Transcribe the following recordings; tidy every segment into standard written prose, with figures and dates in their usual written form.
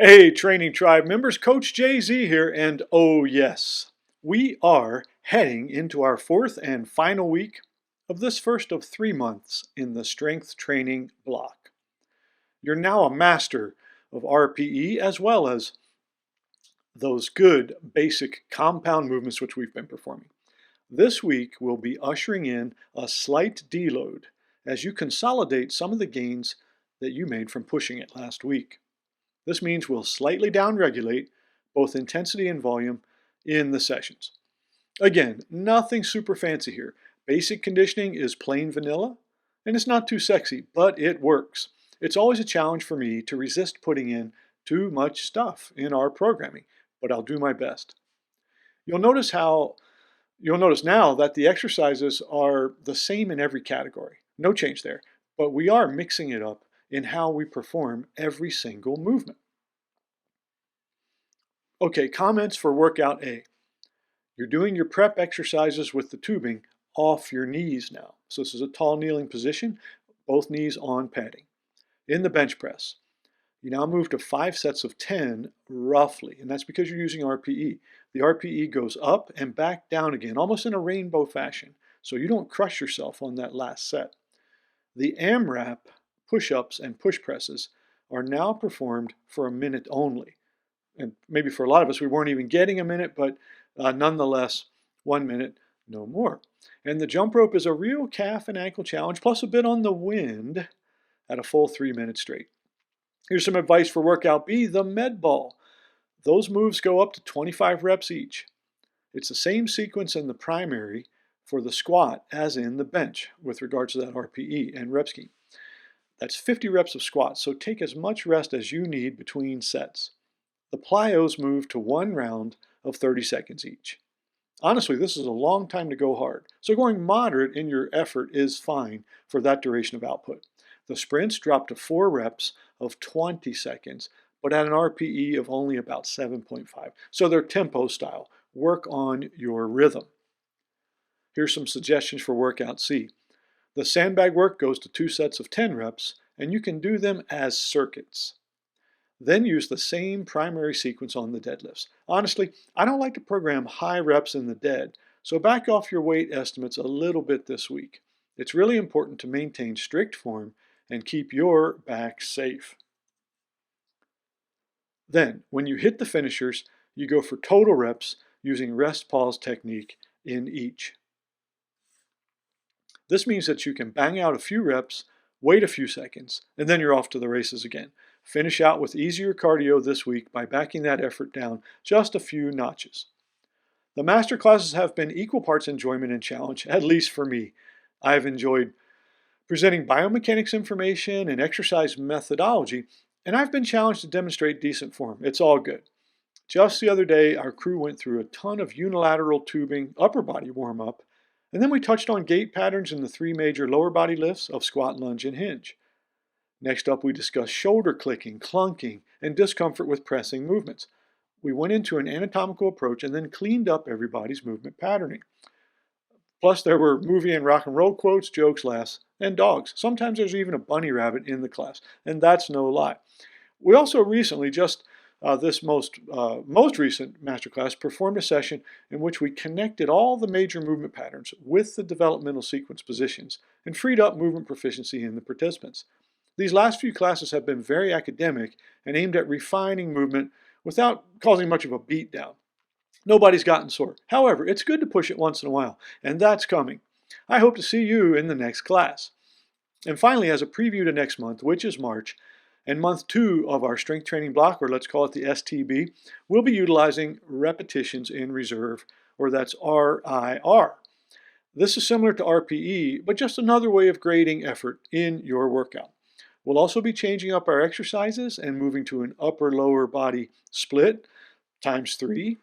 Hey, Training Tribe members, Coach JZ here, and oh yes, we are heading into our fourth and final week of this first of 3 months in the strength training block. You're now a master of RPE as well as those good basic compound movements which we've been performing. This week we'll be ushering in a slight deload as you consolidate some of the gains that you made from pushing it last week. This means we'll slightly downregulate both intensity and volume in the sessions. Again, nothing super fancy here. Basic conditioning is plain vanilla, and it's not too sexy, but it works. It's always a challenge for me to resist putting in too much stuff in our programming, but I'll do my best. You'll notice now that the exercises are the same in every category. No change there, but we are mixing it up in how we perform every single movement. Okay, comments for workout A. You're doing your prep exercises with the tubing off your knees now. So this is a tall kneeling position, both knees on padding. In the bench press, you now move to 5 sets of 10 roughly, and that's because you're using RPE. The RPE goes up and back down again, almost in a rainbow fashion, so you don't crush yourself on that last set. The AMRAP push-ups and push presses are now performed for a minute only. And maybe for a lot of us, we weren't even getting a minute, but nonetheless, 1 minute, no more. And the jump rope is a real calf and ankle challenge, plus a bit on the wind at a full 3 minutes straight. Here's some advice for workout B, the med ball. Those moves go up to 25 reps each. It's the same sequence in the primary for the squat as in the bench with regards to that RPE and rep scheme. That's 50 reps of squats, so take as much rest as you need between sets. The plyos move to 1 round of 30 seconds each. Honestly, this is a long time to go hard, so going moderate in your effort is fine for that duration of output. The sprints drop to 4 reps of 20 seconds, but at an RPE of only about 7.5. So they're tempo style. Work on your rhythm. Here's some suggestions for workout C. The sandbag work goes to 2 sets of 10 reps, and you can do them as circuits. Then use the same primary sequence on the deadlifts. Honestly, I don't like to program high reps in the dead, so back off your weight estimates a little bit this week. It's really important to maintain strict form and keep your back safe. Then, when you hit the finishers, you go for total reps using rest pause technique in each. This means that you can bang out a few reps, wait a few seconds, and then you're off to the races again. Finish out with easier cardio this week by backing that effort down just a few notches. The master classes have been equal parts enjoyment and challenge, at least for me. I've enjoyed presenting biomechanics information and exercise methodology, and I've been challenged to demonstrate decent form. It's all good. Just the other day, our crew went through a ton of unilateral tubing upper body warm-up, and then we touched on gait patterns in the 3 major lower body lifts of squat, lunge, and hinge. Next up, we discussed shoulder clicking, clunking, and discomfort with pressing movements. We went into an anatomical approach and then cleaned up everybody's movement patterning. Plus, there were movie and rock and roll quotes, jokes, laughs, and dogs. Sometimes there's even a bunny rabbit in the class, and that's no lie. We also recently, this most recent masterclass, performed a session in which we connected all the major movement patterns with the developmental sequence positions and freed up movement proficiency in the participants. These last few classes have been very academic and aimed at refining movement without causing much of a beatdown. Nobody's gotten sore. However, it's good to push it once in a while, and that's coming. I hope to see you in the next class. And finally, as a preview to next month, which is March, and month 2 of our strength training block, or let's call it the STB, we'll be utilizing repetitions in reserve, or that's RIR. This is similar to RPE, but just another way of grading effort in your workout. We'll also be changing up our exercises and moving to an upper-lower body split times 3.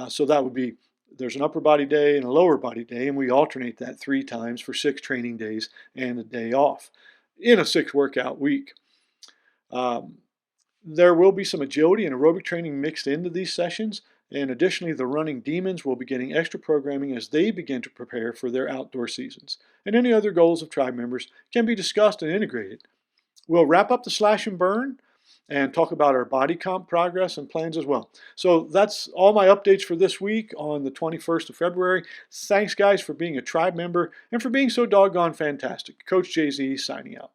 So that would be, there's an upper body day and a lower body day, and we alternate that 3 times for 6 training days and a day off in a 6 workout week. There will be some agility and aerobic training mixed into these sessions, and additionally the running demons will be getting extra programming as they begin to prepare for their outdoor seasons. And any other goals of tribe members can be discussed and integrated. We'll wrap up the slash and burn and talk about our body comp progress and plans as well. So that's all my updates for this week on the 21st of February. Thanks, guys, for being a tribe member and for being so doggone fantastic. Coach Jay-Z signing out.